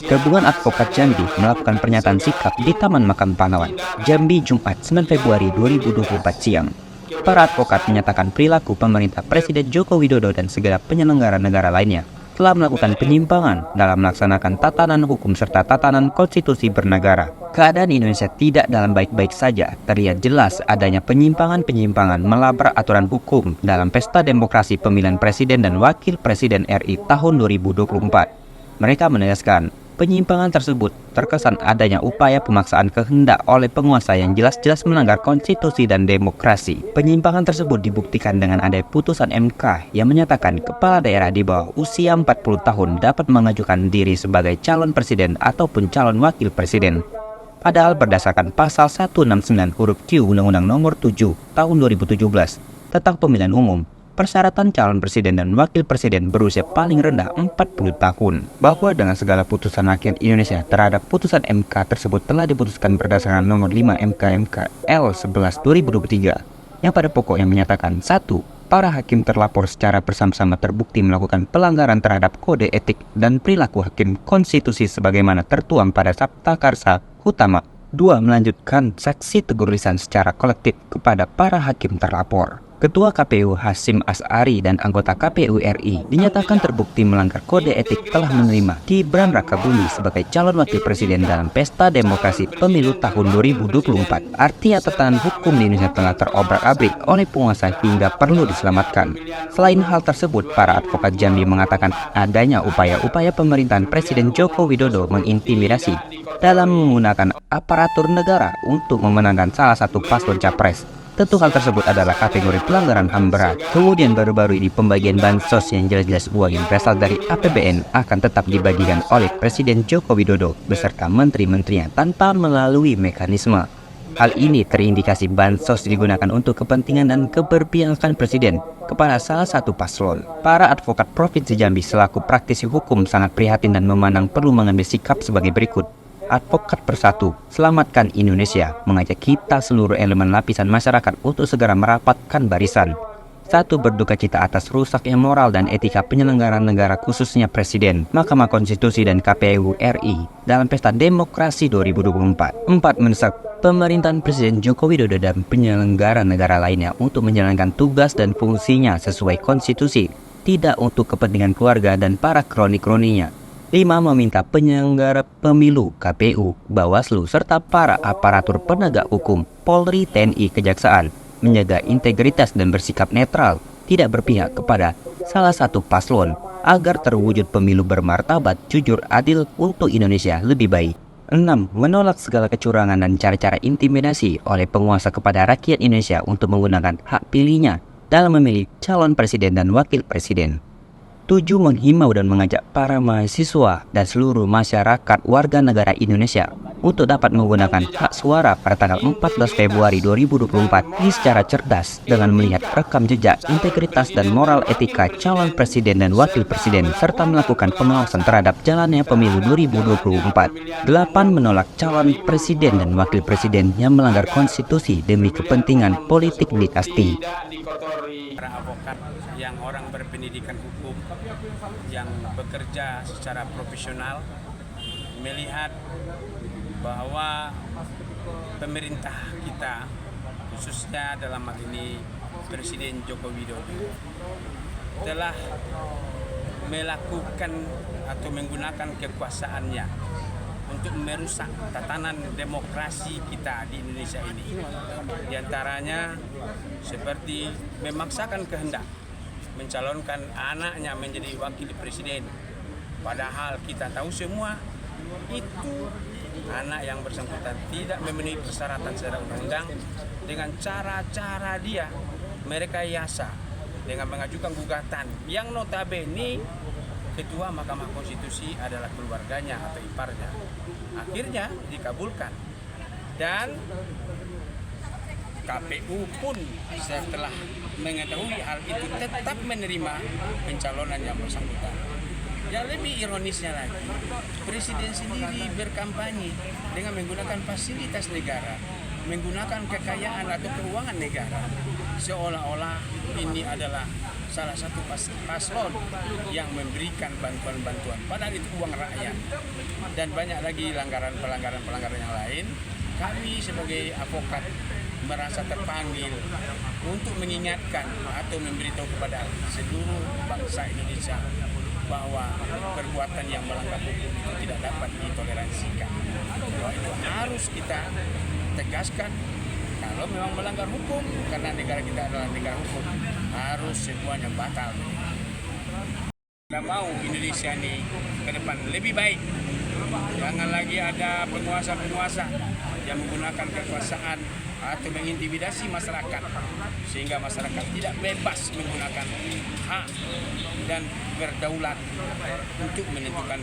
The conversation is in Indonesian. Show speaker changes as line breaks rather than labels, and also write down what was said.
Gabungan Advokat Jambi melakukan pernyataan sikap di Taman Makam Pahlawan, Jambi, Jumat 9 Februari 2024 siang. Para advokat menyatakan perilaku pemerintah Presiden Joko Widodo dan segala penyelenggara negara lainnya telah melakukan penyimpangan dalam melaksanakan tatanan hukum serta tatanan konstitusi bernegara. Keadaan Indonesia tidak dalam baik-baik saja. Terlihat jelas adanya penyimpangan-penyimpangan melabrak aturan hukum dalam pesta demokrasi pemilihan presiden dan wakil presiden RI tahun 2024. Mereka menegaskan, penyimpangan tersebut terkesan adanya upaya pemaksaan kehendak oleh penguasa yang jelas-jelas melanggar konstitusi dan demokrasi. Penyimpangan tersebut dibuktikan dengan adanya putusan MK yang menyatakan kepala daerah di bawah usia 40 tahun dapat mengajukan diri sebagai calon presiden ataupun calon wakil presiden. Padahal berdasarkan pasal 169 huruf Q Undang-Undang Nomor 7 Tahun 2017 tentang pemilihan umum, persyaratan calon presiden dan wakil presiden berusia paling rendah 40 tahun. Bahwa dengan segala putusan rakyat Indonesia terhadap putusan MK tersebut telah diputuskan berdasarkan nomor 5 MK L 11 2023 yang pada pokoknya menyatakan 1. Para hakim terlapor secara bersama-sama terbukti melakukan pelanggaran terhadap kode etik dan perilaku hakim konstitusi sebagaimana tertuang pada Sabta Karsa Utama. 2. Melanjutkan saksi tegur lisan secara kolektif kepada para hakim terlapor. Ketua KPU Hasyim Asy'ari dan anggota KPU RI dinyatakan terbukti melanggar kode etik telah menerima Gibran Rakabuming sebagai calon wakil presiden dalam pesta demokrasi pemilu tahun 2024. Artinya tatanan hukum di Indonesia telah terobrak-abrik oleh penguasa hingga perlu diselamatkan. Selain hal tersebut, para advokat Jambi mengatakan adanya upaya-upaya pemerintahan Presiden Joko Widodo mengintimidasi dalam menggunakan aparatur negara untuk memenangkan salah satu paslon capres. Tentu hal tersebut adalah kategori pelanggaran HAM berat. Kemudian baru-baru ini pembagian bansos yang jelas-jelas uang yang berasal dari APBN akan tetap dibagikan oleh Presiden Joko Widodo beserta menteri-menterinya tanpa melalui mekanisme. Hal ini terindikasi bansos digunakan untuk kepentingan dan keberpihakan Presiden kepada salah satu paslon. Para advokat Provinsi Jambi selaku praktisi hukum sangat prihatin dan memandang perlu mengambil sikap sebagai berikut. Advokat Bersatu, Selamatkan Indonesia mengajak kita seluruh elemen lapisan masyarakat untuk segera merapatkan barisan. 1. Berduka cita atas rusaknya moral dan etika penyelenggaraan negara khususnya Presiden, Mahkamah Konstitusi dan KPU RI dalam Pesta Demokrasi 2024. 4. Mendesak pemerintahan Presiden Joko Widodo dan penyelenggara negara lainnya untuk menjalankan tugas dan fungsinya sesuai konstitusi, tidak untuk kepentingan keluarga dan para kroni-kroninya. 5. Meminta penyelenggara pemilu, KPU, Bawaslu, serta para aparatur penegak hukum, Polri, TNI, Kejaksaan, menjaga integritas dan bersikap netral, tidak berpihak kepada salah satu paslon, agar terwujud pemilu bermartabat, jujur, adil untuk Indonesia lebih baik. 6. Menolak segala kecurangan dan cara-cara intimidasi oleh penguasa kepada rakyat Indonesia untuk menggunakan hak pilihnya dalam memilih calon presiden dan wakil presiden. 7. Menghimbau dan mengajak para mahasiswa dan seluruh masyarakat warga negara Indonesia untuk dapat menggunakan hak suara pada tanggal 14 Februari 2024 ini secara cerdas dengan melihat rekam jejak, integritas dan moral etika calon presiden dan wakil presiden serta melakukan pengawasan terhadap jalannya pemilu 2024. 8. Menolak calon presiden dan wakil presiden yang melanggar konstitusi demi kepentingan politik dinasti.
Para avokat yang orang berpendidikan hukum yang bekerja secara profesional melihat bahwa pemerintah kita khususnya dalam hal ini Presiden Joko Widodo telah melakukan atau menggunakan kekuasaannya untuk merusak tatanan demokrasi kita di Indonesia ini. Di antaranya seperti memaksakan kehendak mencalonkan anaknya menjadi wakil presiden. Padahal kita tahu semua itu anak yang bersangkutan tidak memenuhi persyaratan secara undang-undang dengan cara-cara dia merekayasa dengan mengajukan gugatan yang notabene ketua Mahkamah Konstitusi adalah keluarganya atau iparnya. Akhirnya dikabulkan dan KPU pun setelah mengetahui hal itu tetap menerima pencalonan yang bersangkutan. Yang lebih ironisnya lagi, Presiden sendiri berkampanye dengan menggunakan fasilitas negara, menggunakan kekayaan atau keuangan negara, seolah-olah ini adalah salah satu paslon yang memberikan bantuan-bantuan, padahal itu uang rakyat. Dan banyak lagi pelanggaran yang lain. Kami sebagai advokat merasa terpanggil untuk mengingatkan atau memberitahu kepada seluruh bangsa Indonesia bahwa perbuatan yang melanggar hukum itu tidak dapat ditoleransikan. Bahwa itu harus kita tegaskan. Kalau memang melanggar hukum, karena negara kita adalah negara hukum, harus semuanya batal. Kita mau Indonesia ini ke depan lebih baik. Jangan lagi ada penguasa-penguasa yang menggunakan kekuasaan atau mengintimidasi masyarakat, sehingga masyarakat tidak bebas menggunakan hak dan berdaulat untuk menentukan